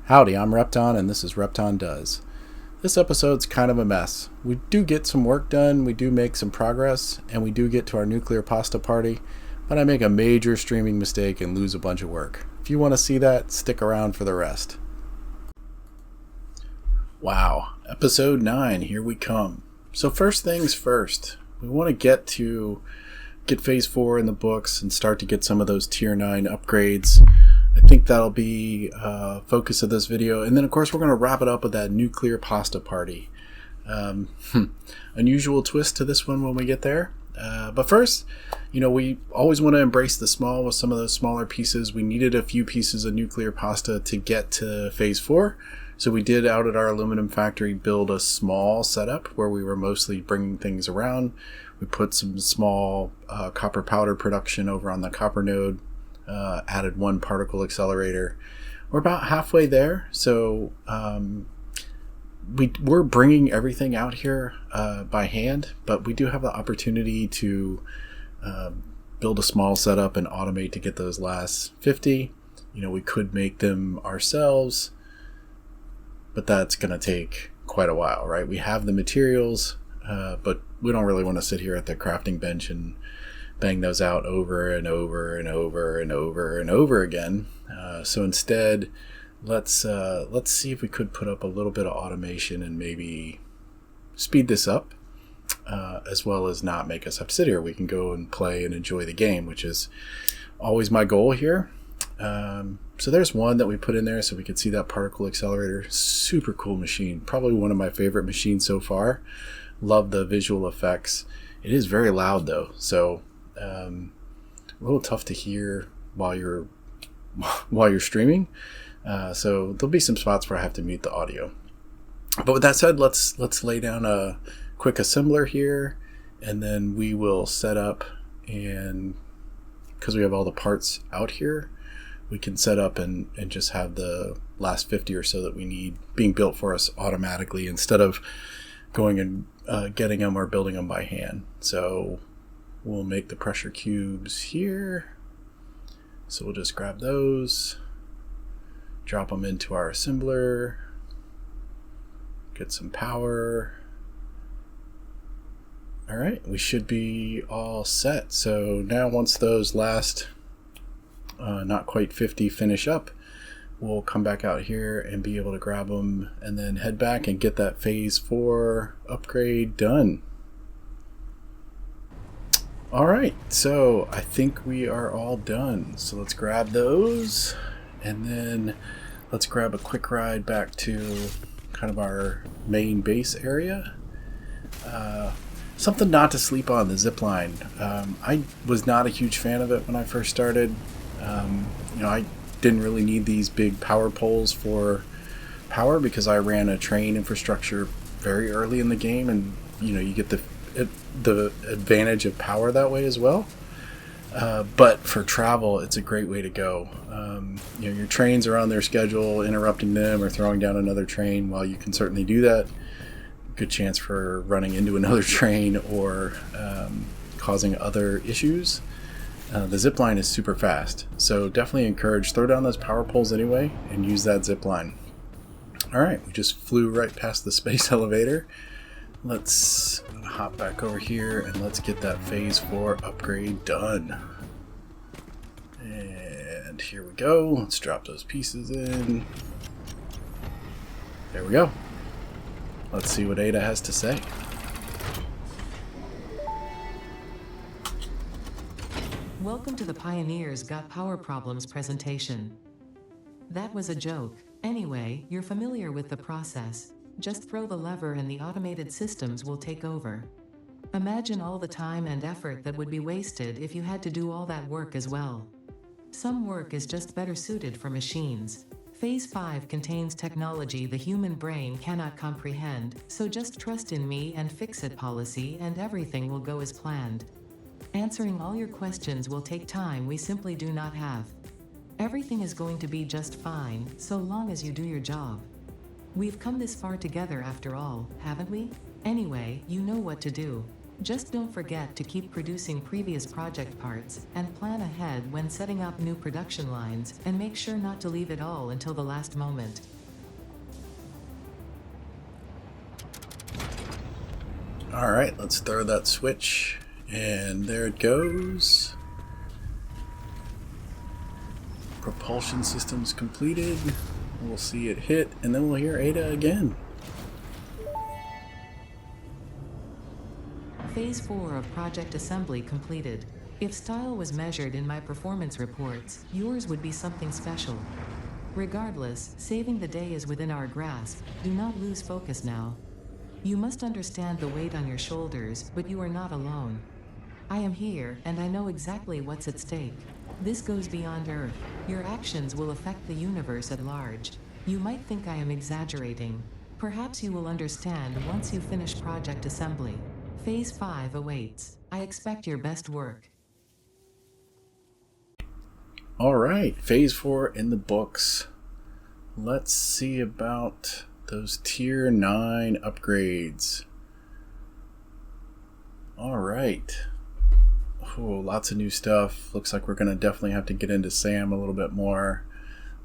Howdy, I'm Repton, and this is Repton Does. This episode's kind of a mess. We do get some work done, we do make some progress, and we do get to our nuclear pasta party, but I make a major streaming mistake and lose a bunch of work. If you want to see that, stick around for the rest. Wow, episode 9, here we come. So first things first, we want to get phase 4 in the books and start to get some of those tier 9 upgrades. I think that'll be focus of this video. And then, of course, we're going to wrap it up with that nuclear pasta party. Unusual twist to this one when we get there. But first, we always want to embrace the small with some of those smaller pieces. We needed a few pieces of nuclear pasta to get to phase 4. So we did, out at our aluminum factory, build a small setup where we were mostly bringing things around. We put some small copper powder production over on the copper node. Added one particle accelerator. We're about halfway there, so we're bringing everything out here by hand, but we do have the opportunity to build a small setup and automate to get those last 50. We could make them ourselves, but that's going to take quite a while, right? We have the materials, but we don't really want to sit here at the crafting bench and bang those out over and over and over and over and over again. So instead, let's see if we could put up a little bit of automation and maybe speed this up, as well as not make us have to sit here. We can go and play and enjoy the game, which is always my goal here. So there's one that we put in there so we could see that particle accelerator. Super cool machine. Probably one of my favorite machines so far. Love the visual effects. It is very loud though, so a little tough to hear while you're streaming, so there'll be some spots where I have to mute the audio. But with that said, let's lay down a quick assembler here, and then we will set up, and because we have all the parts out here, we can set up and just have the last 50 or so that we need being built for us automatically instead of going and getting them or building them by hand. So we'll make the pressure cubes here. So we'll just grab those, drop them into our assembler, get some power. All right, we should be all set. So now once those last not quite 50 finish up, we'll come back out here and be able to grab them and then head back and get that phase 4 upgrade done. All right, so I think we are all done. So let's grab those, and then let's grab a quick ride back to kind of our main base area. Something not to sleep on, the zip line. I was not a huge fan of it when I first started. I didn't really need these big power poles for power because I ran a train infrastructure very early in the game, and you get the advantage of power that way as well. But for travel, it's a great way to go. Your trains are on their schedule, interrupting them or throwing down another train. While you can certainly do that, good chance for running into another train or causing other issues. The zip line is super fast, so definitely encourage throw down those power poles anyway and use that zip line. All right, we just flew right past the space elevator. Let's hop back over here and let's get that phase 4 upgrade done. And here we go. Let's drop those pieces in. There we go. Let's see what Ada has to say. Welcome to the Pioneers Got Power Problems presentation. That was a joke. Anyway, you're familiar with the process. Just throw the lever and the automated systems will take over. Imagine all the time and effort that would be wasted if you had to do all that work as well. Some work is just better suited for machines. Phase 5 contains technology the human brain cannot comprehend, so just trust in me and fix-it policy and everything will go as planned. Answering all your questions will take time we simply do not have. Everything is going to be just fine, so long as you do your job. We've come this far together after all, haven't we? Anyway, you know what to do. Just don't forget to keep producing previous project parts and plan ahead when setting up new production lines, and make sure not to leave it all until the last moment. All right, let's throw that switch, and there it goes. Propulsion systems completed. We'll see it hit, and then we'll hear Ada again. Phase 4 of project assembly completed. If style was measured in my performance reports, yours would be something special. Regardless, saving the day is within our grasp. Do not lose focus now. You must understand the weight on your shoulders, but you are not alone. I am here, and I know exactly what's at stake. This goes beyond Earth. Your actions will affect the universe at large. You might think I am exaggerating. Perhaps you will understand once you finish project assembly. Phase 5 awaits. I expect your best work. All right, Phase 4 in the books. Let's see about those Tier 9 upgrades. All right. Oh, lots of new stuff. Looks like we're going to definitely have to get into SAM a little bit more.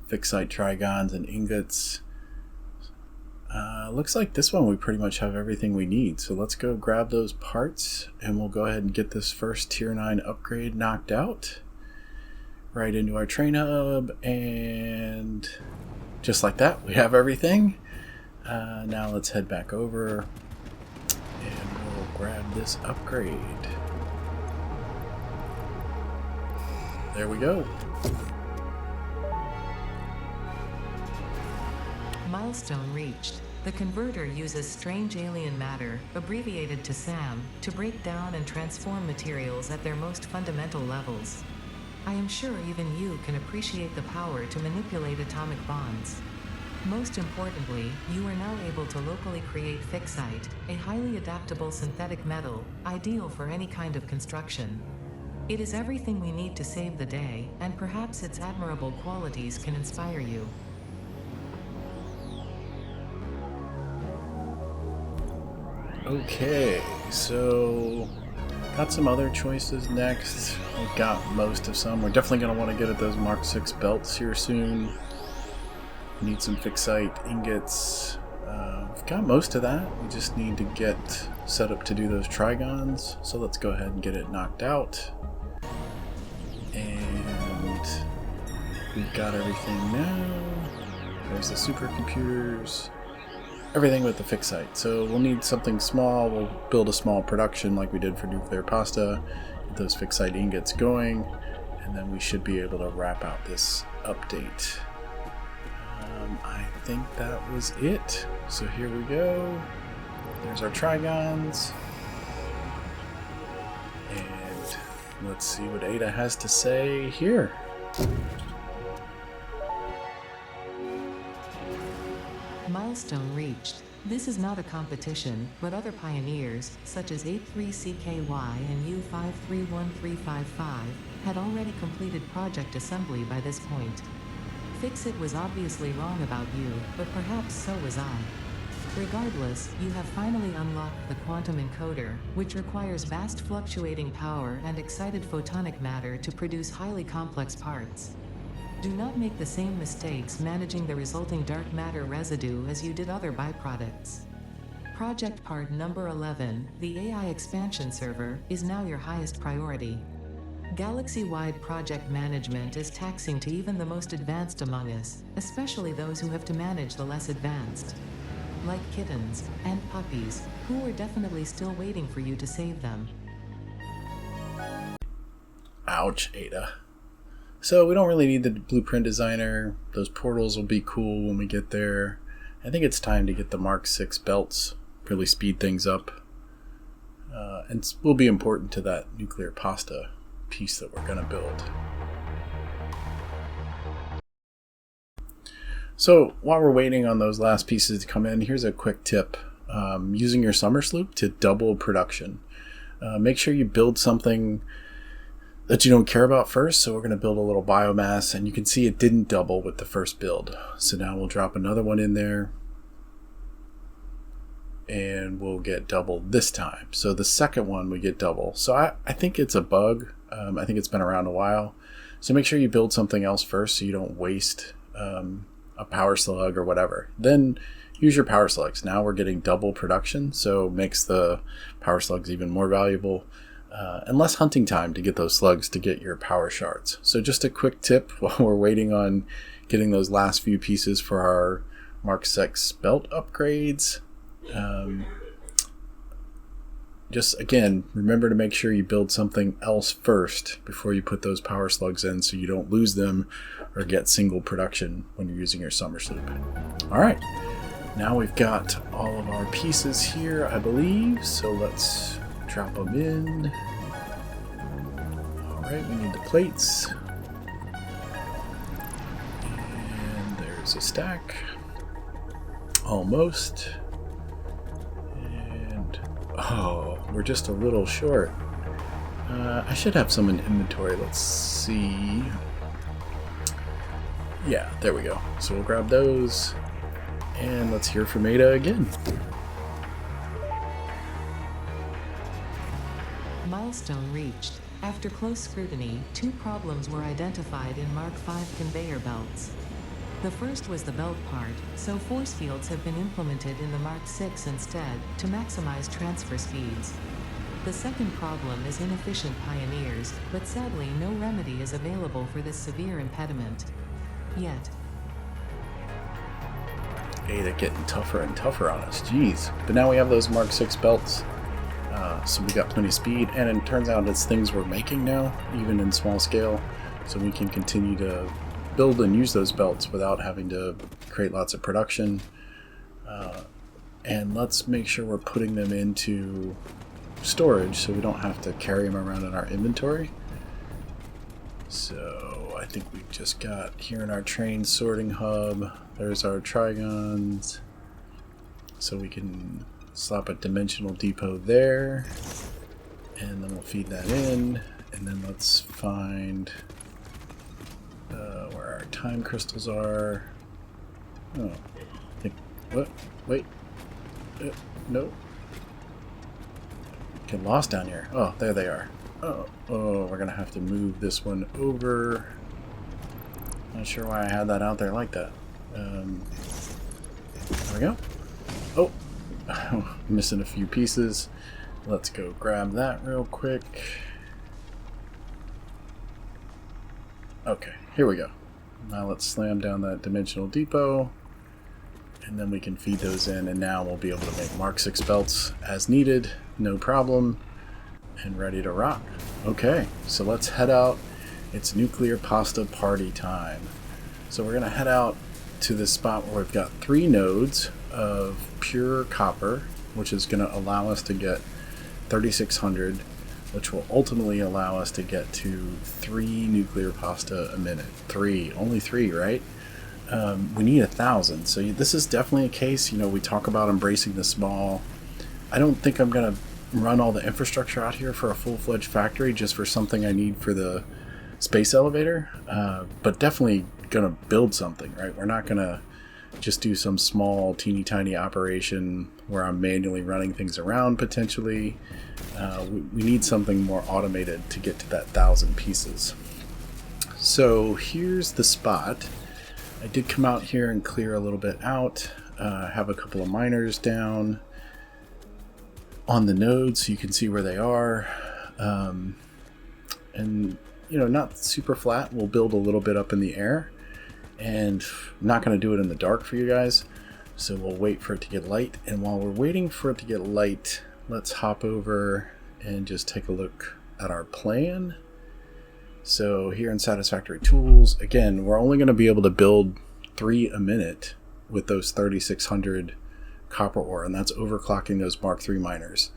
Fixite trigons and ingots. Looks like this one we pretty much have everything we need. So let's go grab those parts, and we'll go ahead and get this first Tier 9 upgrade knocked out. Right into our train hub, and just like that, we have everything. Now let's head back over, and we'll grab this upgrade. There we go. Milestone reached. The converter uses strange alien matter, abbreviated to SAM, to break down and transform materials at their most fundamental levels. I am sure even you can appreciate the power to manipulate atomic bonds. Most importantly, you are now able to locally create fixite, a highly adaptable synthetic metal, ideal for any kind of construction. It is everything we need to save the day, and perhaps its admirable qualities can inspire you. Okay, so got some other choices next. We've got most of some. We're definitely going to want to get at those Mark 6 belts here soon. Need some fixite ingots. We've got most of that. We just need to get set up to do those trigons. So let's go ahead and get it knocked out. And we've got everything now. There's the supercomputers. Everything with the fixite. So we'll need something small. We'll build a small production like we did for nuclear pasta. Get those fixite ingots going. And then we should be able to wrap out this update. I think that was it. So here we go. There's our trigons. And let's see what Ada has to say here. Milestone reached. This is not a competition, but other pioneers, such as 83CKY and U531355, had already completed project assembly by this point. Fixit was obviously wrong about you, but perhaps so was I. Regardless, you have finally unlocked the quantum encoder, which requires vast fluctuating power and excited photonic matter to produce highly complex parts. Do not make the same mistakes managing the resulting dark matter residue as you did other byproducts. Project part number 11, the AI expansion server, is now your highest priority. Galaxy-wide project management is taxing to even the most advanced among us, especially those who have to manage the less advanced. Like kittens and puppies, who are definitely still waiting for you to save them. Ouch, Ada. So we don't really need the blueprint designer. Those portals will be cool when we get there. I think it's time to get the Mark 6 belts, really speed things up. And will be important to that nuclear pasta piece that we're going to build. So while we're waiting on those last pieces to come in, here's a quick tip. Using your summer sloop to double production. Make sure you build something that you don't care about first. So we're going to build a little biomass, and you can see it didn't double with the first build. So now we'll drop another one in there. and we'll get double this time. So the second one we get double. So I think it's a bug. I think it's been around a while. So make sure you build something else first so you don't waste a power slug or whatever. Then use your power slugs. Now we're getting double production, so makes the power slugs even more valuable. And less hunting time to get those slugs to get your power shards. So just a quick tip while we're waiting on getting those last few pieces for our Mark 6 belt upgrades. Just again, remember to make sure you build something else first before you put those power slugs in so you don't lose them or get single production when you're using your summer sleep. All right, now we've got all of our pieces here, I believe. So let's drop them in. All right, we need the plates. And there's a stack. Almost. And oh, we're just a little short. I should have some in inventory. Let's see. Yeah, there we go. So we'll grab those. And let's hear from Ada again. Milestone reached. After close scrutiny, 2 problems were identified in Mark 5 conveyor belts. The first was the belt part, so force fields have been implemented in the Mark 6 instead, to maximize transfer speeds. The second problem is inefficient pioneers, but sadly no remedy is available for this severe impediment. Yet. Hey, they're getting tougher and tougher on us, jeez. But now we have those Mark 6 belts, so we got plenty of speed, and it turns out it's things we're making now, even in small scale, so we can continue to build and use those belts without having to create lots of production. And let's make sure we're putting them into storage so we don't have to carry them around in our inventory. So I think we've just got here in our train sorting hub, there's our trigons. So we can slap a dimensional depot there, and then we'll feed that in, and then let's find where our time crystals are. Oh, I think, what? Wait. No. Get lost down here. Oh, there they are. Oh, we're gonna have to move this one over. Not sure why I had that out there like that. There we go. Oh, missing a few pieces. Let's go grab that real quick. Okay, here we go. Now let's slam down that dimensional depot, and then we can feed those in, and now we'll be able to make Mark 6 belts as needed, no problem, and ready to rock. Okay, so let's head out. It's nuclear pasta party time. So we're gonna head out to this spot where we've got 3 nodes of pure copper, which is gonna allow us to get 3600, which will ultimately allow us to get to 3 nuclear pasta a minute. 3, only 3, right? We need 1,000. So this is definitely a case, we talk about embracing the small. I don't think I'm gonna run all the infrastructure out here for a full-fledged factory just for something I need for the space elevator, but definitely gonna build something, right? We're not gonna just do some small teeny tiny operation where I'm manually running things around potentially. We need something more automated to get to that 1,000 pieces. So here's the spot. I did come out here and clear a little bit out. Have a couple of miners down on the nodes so you can see where they are. And not super flat. We'll build a little bit up in the air, and I'm not going to do it in the dark for you guys, so we'll wait for it to get light. And while we're waiting for it to get light, let's hop over and just take a look at our plan. So here in Satisfactory Tools, again, we're only going to be able to build 3 a minute with those 3600 copper ore, and that's overclocking those Mark III miners.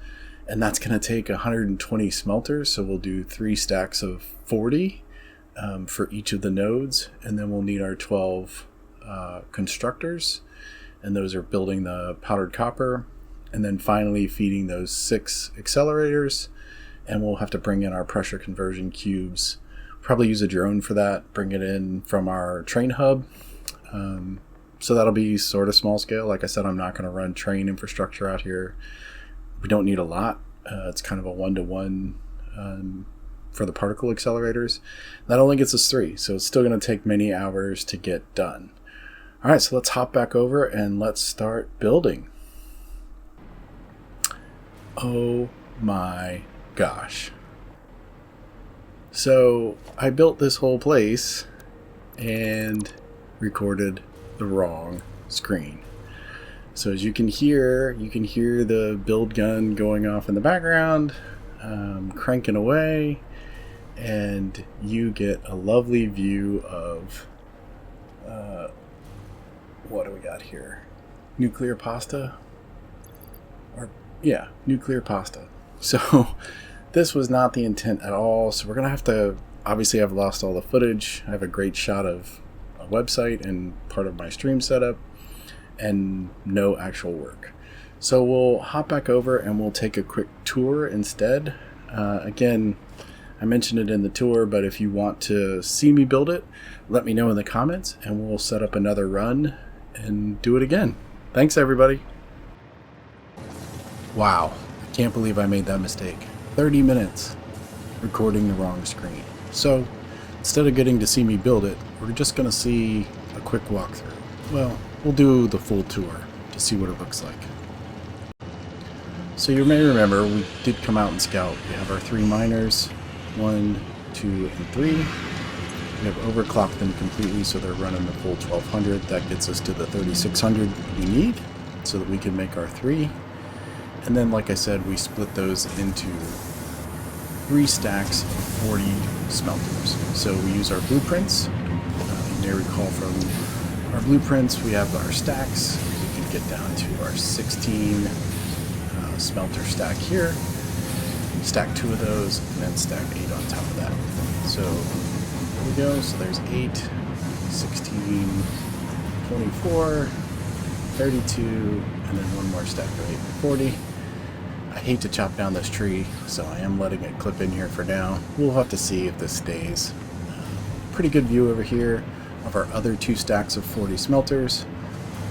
And that's going to take 120 smelters, so we'll do 3 stacks of 40 for each of the nodes, and then we'll need our 12 constructors, and those are building the powdered copper, and then finally feeding those 6 accelerators, and we'll have to bring in our pressure conversion cubes. Probably use a drone for that, bring it in from our train hub. So that'll be sort of small scale. Like I said, I'm not going to run train infrastructure out here. We don't need a lot. It's kind of a one-to-one for the particle accelerators. That only gets us 3, so it's still going to take many hours to get done. All right, so let's hop back over and let's start building. Oh my gosh. So I built this whole place and recorded the wrong screen. So as you can hear the build gun going off in the background, cranking away, and you get a lovely view of what do we got here? Nuclear pasta? Yeah, nuclear pasta. So this was not the intent at all. So we're going to have to, obviously I've lost all the footage. I have a great shot of a website and part of my stream setup and no actual work. So we'll hop back over and we'll take a quick tour instead. Again, I mentioned it in the tour, but if you want to see me build it, let me know in the comments and we'll set up another run and do it again. Thanks everybody. Wow, I can't believe I made that mistake. 30 minutes recording the wrong screen. So instead of getting to see me build it, we're just going to see a quick walkthrough. Well, we'll do the full tour to see what it looks like. So you may remember we did come out and scout. We have our 3 miners, 1, 2, and 3. We have overclocked them completely so they're running the full 1200. That gets us to the 3600 we need so that we can make our 3. And then, like I said, we split those into 3 stacks of 40 smelters. So we use our blueprints. You may recall from our blueprints, we have our stacks. We can get down to our 16 smelter stack here. Stack 2 of those, and then stack 8 on top of that. So here we go. So there's 8, 16, 24, 32, and then 1 more stack of 8, 40. I hate to chop down this tree, so I am letting it clip in here for now. We'll have to see if this stays. Pretty good view over here of our other 2 stacks of 40 smelters.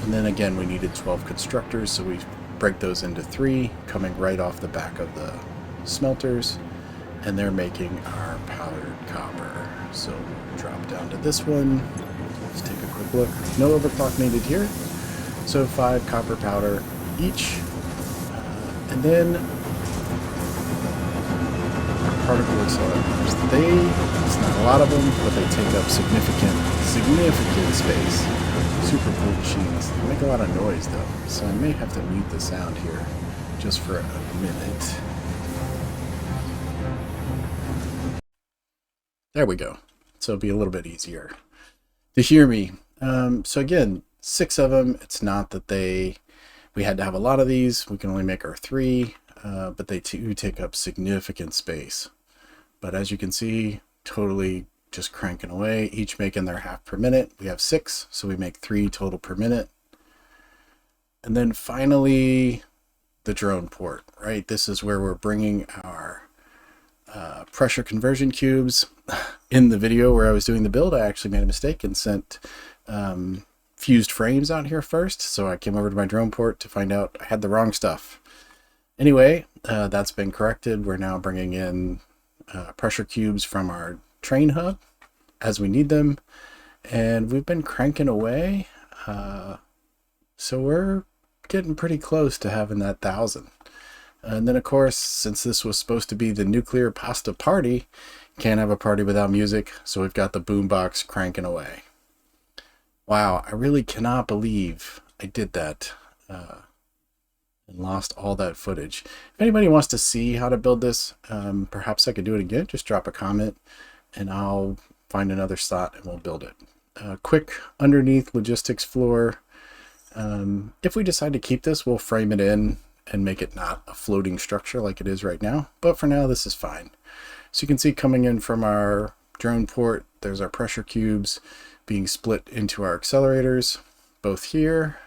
And then again, we needed 12 constructors, so we break those into 3, coming right off the back of the smelters. And they're making our powdered copper. So we'll drop down to this one. Let's take a quick look. No overclock needed here. So 5 copper powder each. And then particle accelerators. It's not a lot of them, but they take up significant space. Super cool machines. They make a lot of noise though, so I may have to mute the sound here just for a minute. There we go. So it'll be a little bit easier to hear me. So again, 6 of them. It's not that we had to have a lot of these. We can only make our 3, but they do take up significant space. But as you can see, totally just cranking away, each making their half per minute. We have 6, so we make 3 total per minute. And then finally, the drone port, right? This is where we're bringing our pressure conversion cubes. In the video where I was doing the build, I actually made a mistake and sent fused frames out here first, so I came over to my drone port to find out I had the wrong stuff. Anyway, that's been corrected. We're now bringing in pressure cubes from our train hub as we need them, and we've been cranking away, so we're getting pretty close to having that 1,000. And then of course, since this was supposed to be the nuclear pasta party, can't have a party without music, so we've got the boombox cranking away. Wow, I really cannot believe I did that and lost all that footage. If anybody wants to see how to build this, perhaps I could do it again. Just drop a comment and I'll find another slot and we'll build it. Quick underneath logistics floor. If we decide to keep this, we'll frame it in and make it not a floating structure like it is right now. But for now, this is fine. So you can see coming in from our drone port, there's our pressure cubes being split into our accelerators, both here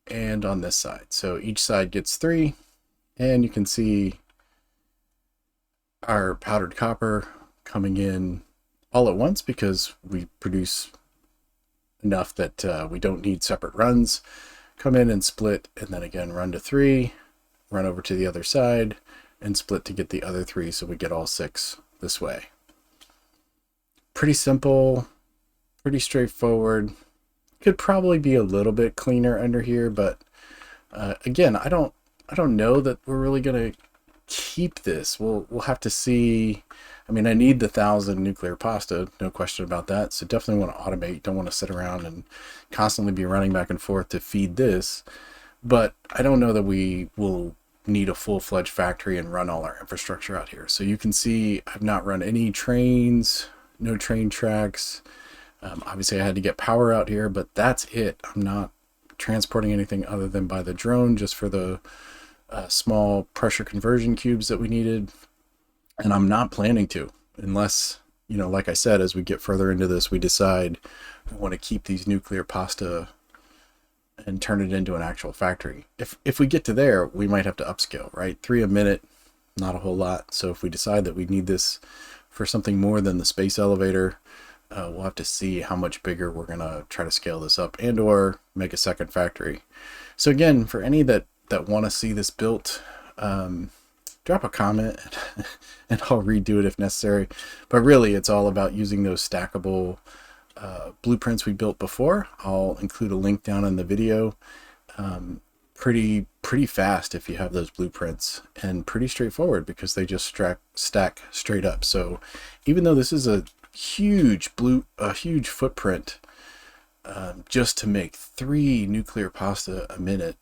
and on this side. So each side gets 3, and you can see our powdered copper coming in all at once because we produce enough that we don't need separate runs. Come in and split, and then again run to 3, run over to the other side, and split to get the other 3, so we get all 6 this way. Pretty simple, pretty straightforward. Could probably be a little bit cleaner under here, but again, I don't know that we're really gonna keep this. We'll have to see. I mean, I need the 1,000 nuclear pasta, no question about that. So definitely want to automate. Don't want to sit around and constantly be running back and forth to feed this. But I don't know that we will need a full-fledged factory and run all our infrastructure out here. So you can see I've not run any trains, no train tracks. Obviously I had to get power out here, but that's it. I'm not transporting anything other than by the drone, just for the small pressure conversion cubes that we needed. And I'm not planning to, unless, you know, like I said, as we get further into this, we decide we want to keep these nuclear pasta and turn it into an actual factory. If we get to there, we might have to upscale, right? 3 a minute, not a whole lot. So if we decide that we need this for something more than the space elevator, we'll have to see how much bigger we're going to try to scale this up, and or make a second factory. So again, for any that want to see this built, drop a comment and I'll redo it if necessary. But really, it's all about using those stackable blueprints we built before. I'll include a link down in the video. Pretty fast if you have those blueprints, and pretty straightforward because they just stack straight up. So even though this is a huge footprint, just to make 3 nuclear pasta a minute,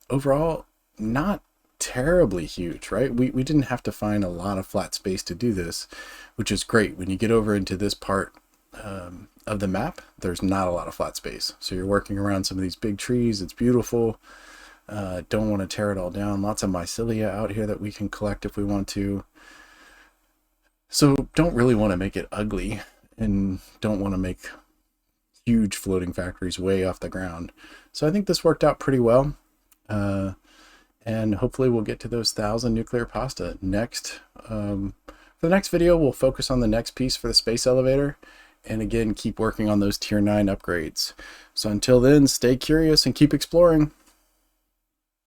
overall not terribly huge, right? We didn't have to find a lot of flat space to do this, which is great. When you get over into this part of the map, there's not a lot of flat space, so you're working around some of these big trees. It's beautiful. Don't want to tear it all down. Lots of mycelia out here that we can collect if we want to. So don't really want to make it ugly, and don't want to make huge floating factories way off the ground. So I think this worked out pretty well. And hopefully we'll get to those 1,000 nuclear pasta next. For the next video, we'll focus on the next piece for the space elevator, and again, keep working on those tier 9 upgrades. So until then, stay curious and keep exploring.